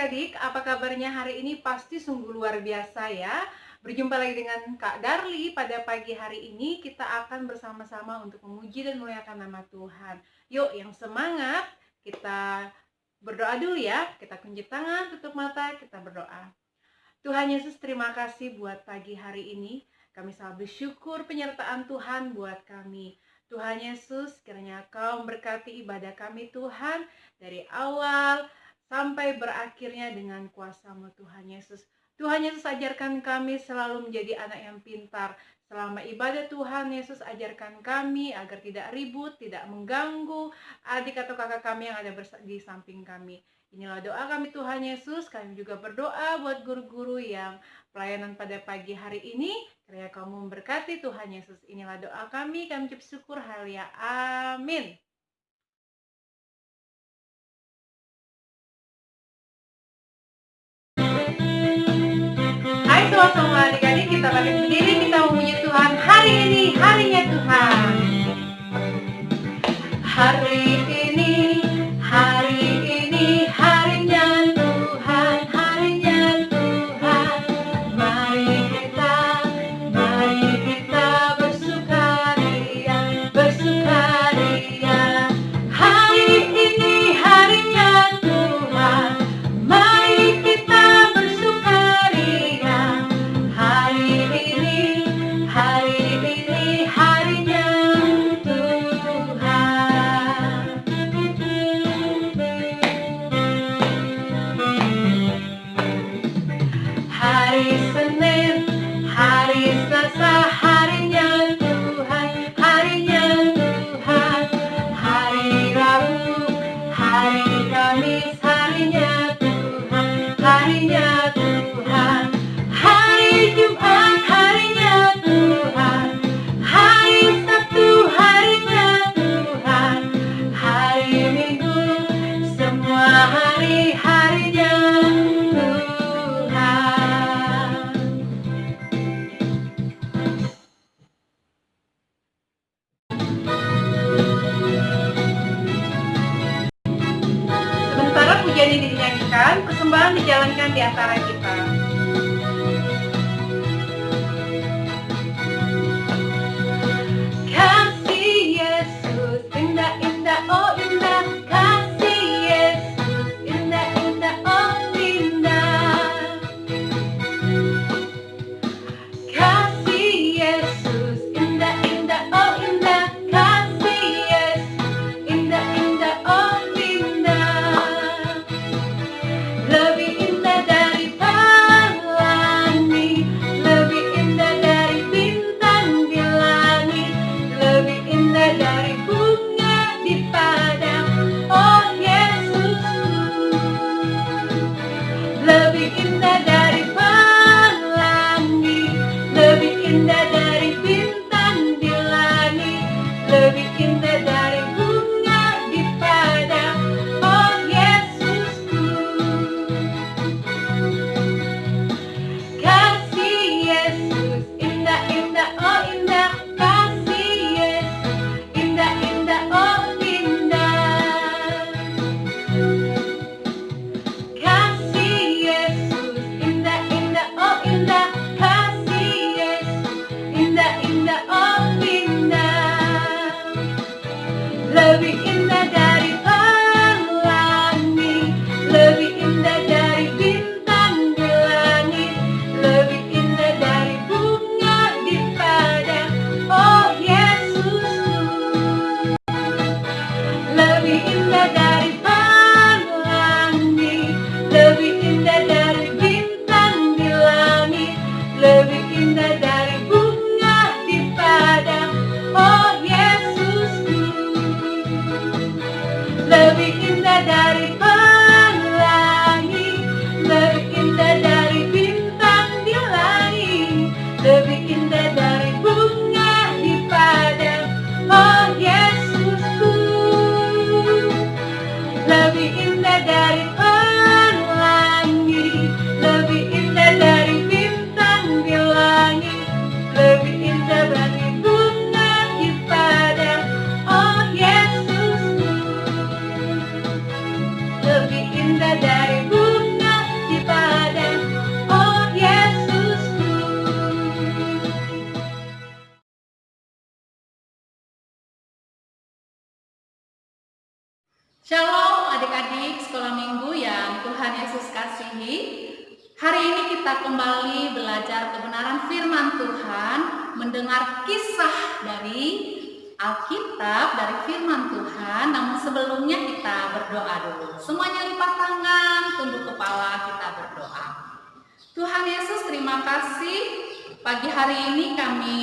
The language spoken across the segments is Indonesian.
adik-adik, apa kabarnya hari ini? Pasti sungguh luar biasa ya. Berjumpa lagi dengan Kak Darli pada pagi hari ini. Kita akan bersama-sama untuk memuji dan memuliakan nama Tuhan. Yuk yang semangat, kita berdoa dulu ya. Kita kunci tangan, tutup mata, kita berdoa. Tuhan Yesus, terima kasih buat pagi hari ini. Kami sangat bersyukur penyertaan Tuhan buat kami. Tuhan Yesus, kiranya Kau memberkati ibadah kami Tuhan dari awal sampai berakhirnya dengan kuasa-Mu Tuhan Yesus. Tuhan Yesus, ajarkan kami selalu menjadi anak yang pintar. Selama ibadah Tuhan Yesus, ajarkan kami agar tidak ribut, tidak mengganggu adik atau kakak kami yang ada di samping kami. Inilah doa kami Tuhan Yesus. Kami juga berdoa buat guru-guru yang pelayanan pada pagi hari ini. Kiranya Kamu memberkati Tuhan Yesus. Inilah doa kami ucap syukur. Haleluya. Amin. Hai semua adik-adik, kita balik berdiri, kita memuji Tuhan. Hari ini harinya Tuhan. Hari ini harinya Tuhan, harinya Tuhan. Mari kita bersukaria, bersukaria. Hari ini harinya Tuhan. Mari kita bersukaria. Hari ini harinya Tuhan. Hari Senin, hari Selasa, harinya Tuhan, harinya Tuhan. Hari Rabu, hari Kamis, harinya Tuhan, harinya Tuhan. Hari Jumat, harinya Tuhan. Hari Sabtu, harinya Tuhan. Hari Minggu, semua harinya Tuhan. Sementara pujian ini dinyanyikan, persembahan dijalankan di antara kita. Kasih Yesus indah-indah, oh indah. Kasih Yesus indah-indah, oh indah. Kasih Yesus indah-indah, oh indah. Kasih Yesus indah-indah, oh indah. Lebih indah daripada Shalom adik-adik sekolah minggu yang Tuhan Yesus kasihi. Hari ini kita kembali belajar kebenaran firman Tuhan, mendengar kisah dari Alkitab, dari firman Tuhan. Namun sebelumnya kita berdoa dulu. Semuanya lipat tangan, tunduk kepala, kita berdoa. Tuhan Yesus, terima kasih. Pagi hari ini kami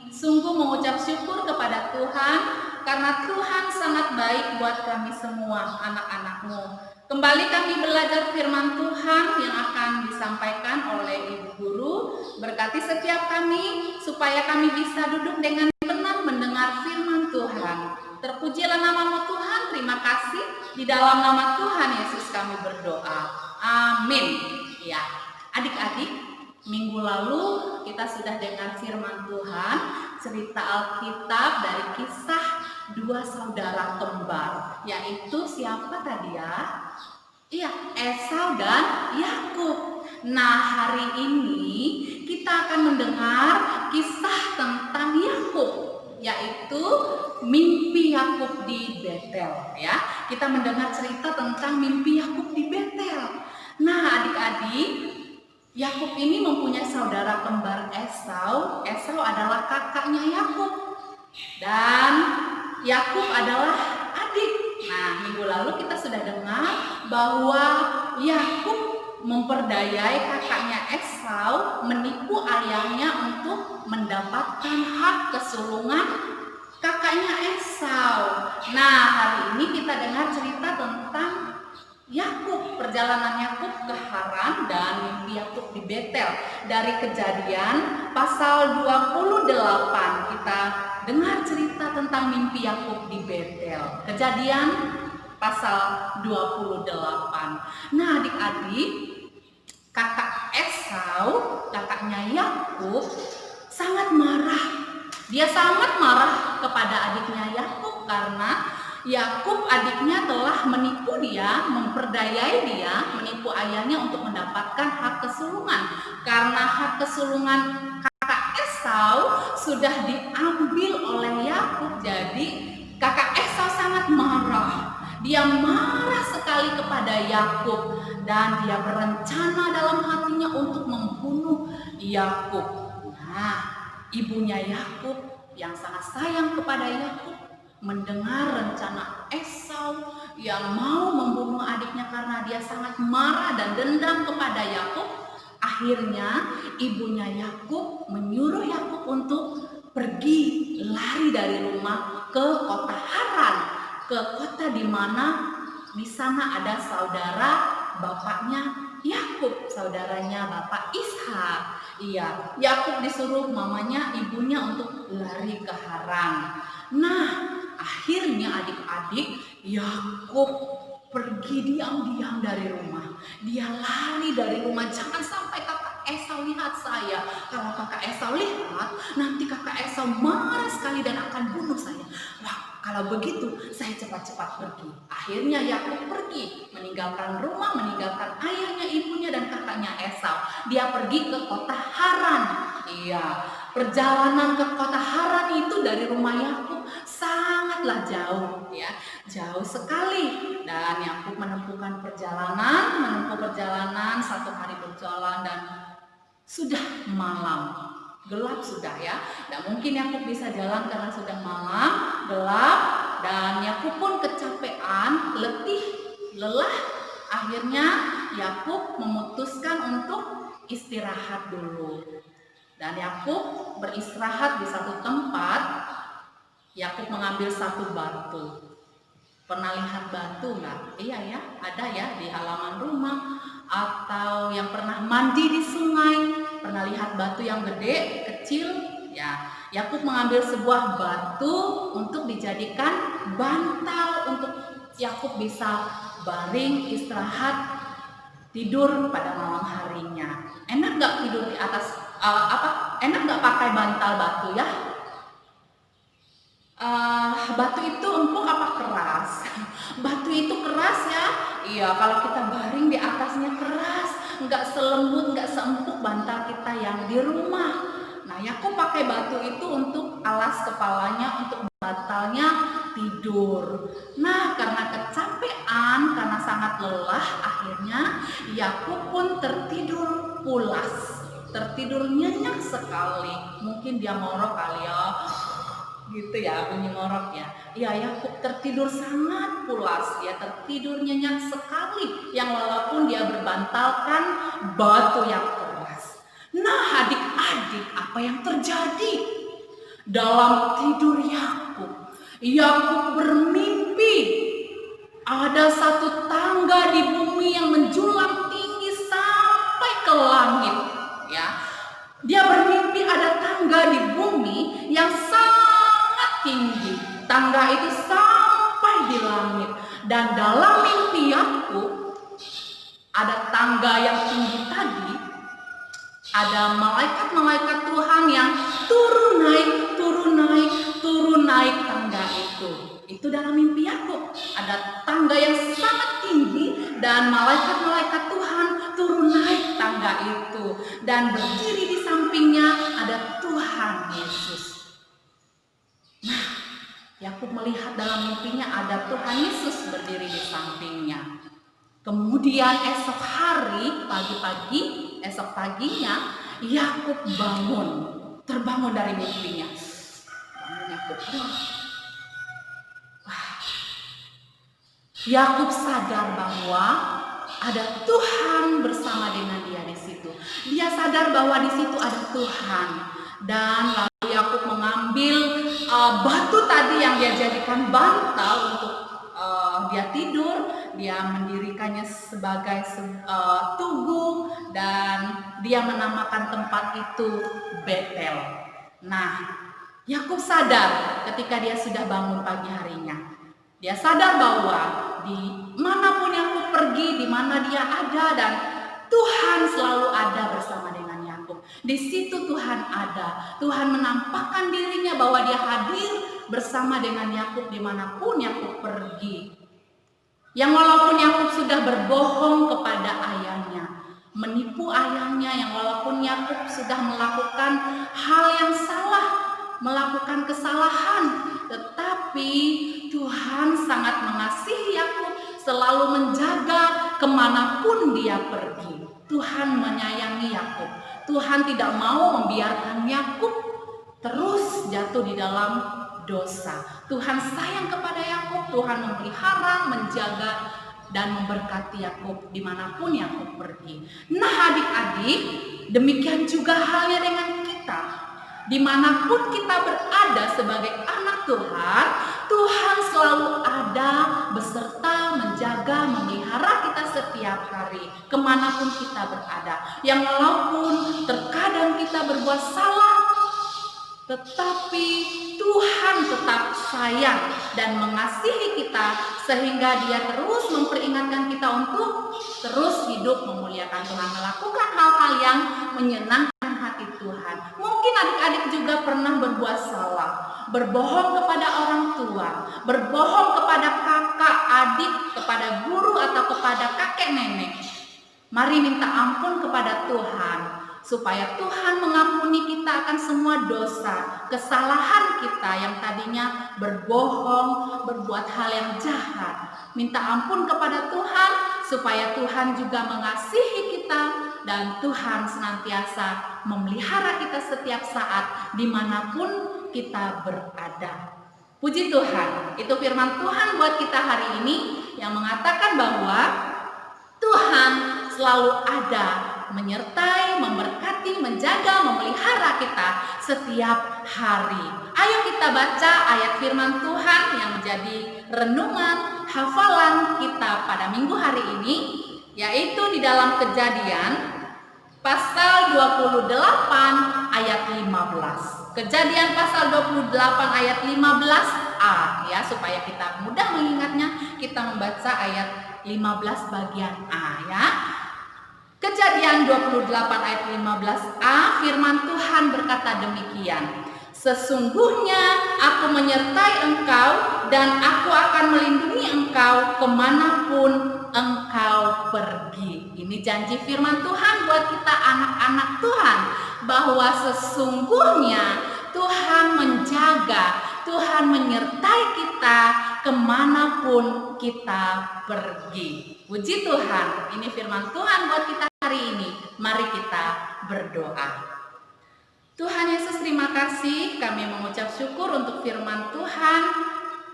sungguh mengucap syukur kepada Tuhan karena Tuhan sangat baik buat kami semua, anak-anak-Mu. Kembali kami belajar firman Tuhan yang akan disampaikan oleh Ibu Guru. Berkati setiap kami supaya kami bisa duduk dengan tenang mendengar firman Tuhan. Terpujilah nama-Mu Tuhan, terima kasih. Di dalam nama Tuhan Yesus kami berdoa. Amin. Ya, adik-adik, minggu lalu kita sudah dengar firman Tuhan, cerita Alkitab dari kisah dua saudara kembar, yaitu siapa tadi ya? Iya, Esau dan Yakub. Nah, hari ini kita akan mendengar kisah tentang Yakub, yaitu mimpi Yakub di Betel ya. Kita mendengar cerita tentang mimpi Yakub di Betel. Nah, adik-adik, Yakub ini mempunyai saudara kembar Esau. Esau adalah kakaknya Yakub dan Yakub adalah adik. Nah, minggu lalu kita sudah dengar bahwa Yakub memperdayai kakaknya Esau menipu ayahnya untuk mendapatkan hak kesulungan kakaknya Esau. Nah, hari ini kita dengar cerita tentang Yakub, perjalanan Yakub ke Haran dan mimpi Yakub di Betel. Dari Kejadian pasal 28 kita dengar cerita tentang mimpi Yakub di Betel. Kejadian pasal 28. Nah, adik-adik, kakak Esau, kakaknya Yakub sangat marah. Dia sangat marah kepada adiknya Yakub karena Yakub adiknya telah menipu dia, memperdayai dia, menipu ayahnya untuk mendapatkan hak kesulungan. Karena hak kesulungan kakak Esau sudah diambil oleh Yakub, jadi kakak Esau sangat marah. Dia marah sekali kepada Yakub dan dia berencana dalam hatinya untuk membunuh Yakub. Nah, ibunya Yakub yang sangat sayang kepada Yakub mendengar rencana Esau yang mau membunuh adiknya karena dia sangat marah dan dendam kepada Yakub. Akhirnya ibunya Yakub menyuruh Yakub untuk pergi lari dari rumah ke kota Haran, ke kota di mana di sana ada saudara bapaknya Yakub, saudaranya bapak Ishak. Iya, Yakub disuruh mamanya, ibunya untuk lari ke Haran. Nah, akhirnya adik-adik, Yakub pergi diam-diam dari rumah. Dia lari dari rumah, jangan sampai kakak Esau lihat saya. Kalau kakak Esau lihat, nanti kakak Esau marah sekali dan akan bunuh saya. Wah, kalau begitu saya cepat-cepat pergi. Akhirnya Yakub pergi, meninggalkan rumah, meninggalkan ayahnya, ibunya dan kakaknya Esau. Dia pergi ke kota Haran. Iya, perjalanan ke kota Haran itu dari rumah Yakub sangatlah jauh ya, jauh sekali. Dan Yakub menempuh perjalanan 1 hari berjalan dan sudah malam, gelap sudah ya. Dan mungkin Yakub bisa jalan karena sudah malam, gelap, dan Yakub pun kecapean, letih, lelah. Akhirnya Yakub memutuskan untuk istirahat dulu. Dan Yakub beristirahat di satu tempat. Yakub mengambil satu batu. Pernah lihat batu nggak? Iya ya, ada ya di halaman rumah. Atau yang pernah mandi di sungai, pernah lihat batu yang gede, kecil? Ya, Yakub mengambil sebuah batu untuk dijadikan bantal untuk Yakub bisa baring, istirahat, tidur pada malam harinya. Enak nggak tidur di atas enak nggak pakai bantal batu ya? Batu itu empuk apa keras? Batu itu keras ya. Iya, kalau kita baring di atasnya keras, nggak selembut, nggak seempuk bantal kita yang di rumah. Nah, Yakub pakai batu itu untuk alas kepalanya, untuk bantalnya tidur. Nah, karena kecapean Tuhan karena sangat lelah, akhirnya Yakub pun tertidur pulas. Tertidur nyenyak sekali. Mungkin dia ngorok kali ya. Gitu ya, bunyi ngoroknya. Ya, Yakub tertidur sangat pulas. Dia tertidur nyenyak sekali. Yang walaupun dia berbantalkan batu yang keras. Nah, adik-adik, apa yang terjadi dalam tidur Yakub? Yakub bermimpi ada satu tangga di bumi yang menjulang tinggi sampai ke langit. Ya, dia bermimpi ada tangga di bumi yang sangat tinggi. Tangga itu sampai di langit. Dan dalam mimpi Yakub ada tangga yang tinggi tadi. Ada malaikat-malaikat Tuhan yang turun naik tangga itu. Itu dalam mimpi Yakub. Ada tangga yang sangat tinggi dan malaikat-malaikat Tuhan turun naik tangga itu. Dan berdiri di sampingnya ada Tuhan Yesus. Nah, Yakub melihat dalam mimpinya ada Tuhan Yesus berdiri di sampingnya. Kemudian esok hari, esok paginya, Yakub terbangun dari mimpinya. Bangun Yakub. Yakub sadar bahwa ada Tuhan bersama dengan dia di situ. Dia sadar bahwa di situ ada Tuhan. Dan lalu Yakub mengambil batu tadi yang dia jadikan bantal untuk dia tidur, dia mendirikannya sebagai tugu dan dia menamakan tempat itu Betel. Nah, Yakub sadar ketika dia sudah bangun pagi harinya. Dia sadar bahwa di manapun Yakub pergi, di mana dia ada, dan Tuhan selalu ada bersama dengan Yakub. Di situ Tuhan ada. Tuhan menampakkan dirinya bahwa dia hadir bersama dengan Yakub dimanapun Yakub pergi. Yang walaupun Yakub sudah berbohong kepada ayahnya, menipu ayahnya, yang walaupun Yakub sudah melakukan hal yang salah, melakukan kesalahan, tetapi Tuhan sangat mengasihi Yakub, selalu menjaga kemanapun dia pergi. Tuhan menyayangi Yakub. Tuhan tidak mau membiarkan Yakub terus jatuh di dalam dosa. Tuhan sayang kepada Yakub. Tuhan memelihara, menjaga, dan memberkati Yakub dimanapun Yakub pergi. Nah, adik-adik, demikian juga halnya dengan kita. Dimanapun kita berada sebagai anak Tuhan, Tuhan selalu ada beserta, menjaga, memelihara kita setiap hari, kemanapun kita berada. Yang walaupun terkadang kita berbuat salah, tetapi Tuhan tetap sayang dan mengasihi kita, sehingga Dia terus memperingatkan kita untuk terus hidup memuliakan Tuhan, melakukan hal-hal yang menyenangkan hati Tuhan. Mungkin adik-adik juga pernah berbuat salah, berbohong kepada orang tua, berbohong kepada kakak, adik, kepada guru, atau kepada kakek nenek. Mari minta ampun kepada Tuhan, supaya Tuhan mengampuni kita akan semua dosa, kesalahan kita yang tadinya berbohong, berbuat hal yang jahat. Minta ampun kepada Tuhan, supaya Tuhan juga mengasihi kita, dan Tuhan senantiasa memelihara kita setiap saat, dimanapun kita berada. Puji Tuhan, itu firman Tuhan buat kita hari ini, yang mengatakan bahwa Tuhan selalu ada, menyertai, memberkati, menjaga, memelihara kita setiap hari. Ayo kita baca ayat firman Tuhan yang menjadi renungan hafalan kita pada minggu hari ini, yaitu di dalam Kejadian pasal 28 ayat 15. Kejadian pasal 28 ayat 15a, ya, supaya kita mudah mengingatnya, kita membaca ayat 15 bagian A, ya. Kejadian 28 ayat 15a, firman Tuhan berkata demikian. Sesungguhnya aku menyertai engkau dan aku akan melindungi engkau kemanapun engkau pergi. Ini janji firman Tuhan buat kita anak-anak Tuhan, bahwa sesungguhnya Tuhan menjaga, Tuhan menyertai kita kemanapun kita pergi. Puji Tuhan, ini firman Tuhan buat kita hari ini. Mari kita berdoa. Tuhan Yesus, terima kasih. Kami mengucap syukur untuk firman Tuhan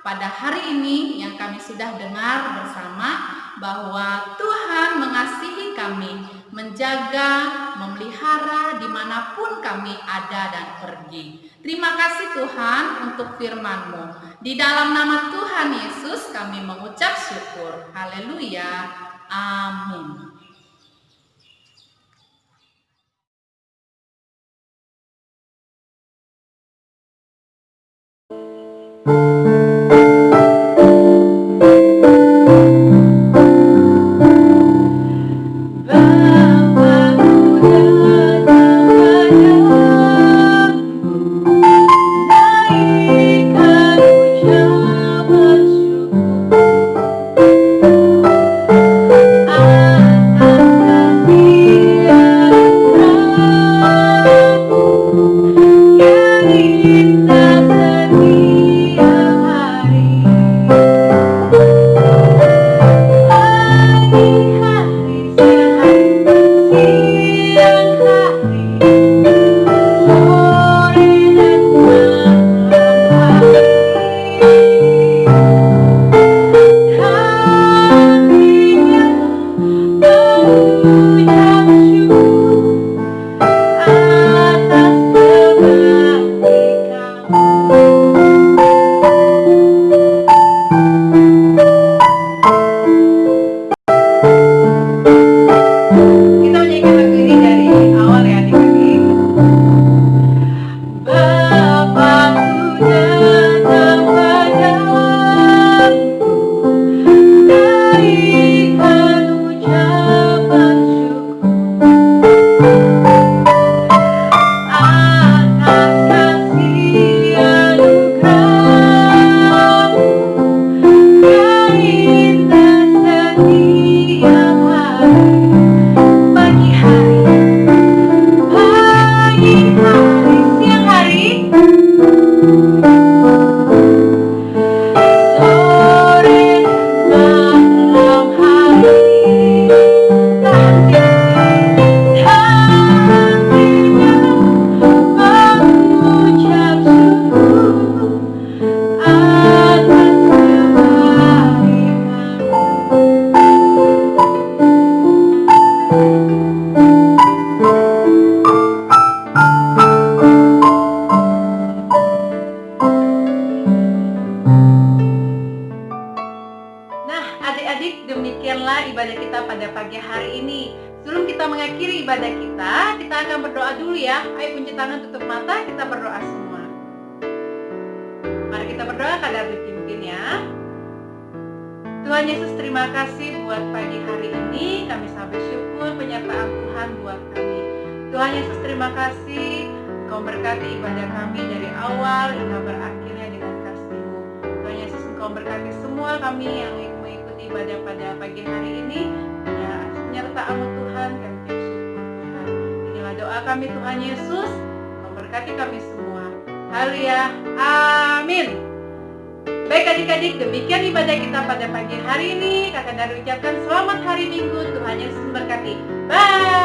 pada hari ini yang kami sudah dengar bersama, bahwa Tuhan mengasihi kami, menjaga, memelihara dimanapun kami ada dan pergi. Terima kasih Tuhan untuk firman-Mu. Di dalam nama Tuhan Yesus kami mengucap syukur. Haleluya. Amin. demikianlah ibadah kita pada pagi hari ini. Sebelum kita mengakhiri ibadah kita akan berdoa dulu ya. Ayo kunci tangan, tutup mata, kita berdoa semua. Mari kita berdoa, kadar dipimpin ya. Tuhan Yesus, terima kasih buat pagi hari ini. Kami sangat bersyukur penyertaan Tuhan buat kami. Tuhan Yesus, terima kasih Engkau berkati ibadah kami dari awal hingga berakhirnya dengan kasih-Mu. Tuhan Yesus, Engkau berkati semua kami yang mengikuti ibadah pada pagi hari ini. Ya, penyertaan-Mu Tuhan, kami bersyukur Tuhan. Inilah doa kami Tuhan Yesus. Engkau berkati kami semua. Haleluya. Amin. Baik adik-adik, demikian ibadah kita pada pagi hari ini. Kakak Dari ucapkan selamat hari Minggu. Tuhan Yesus memberkati. Bye.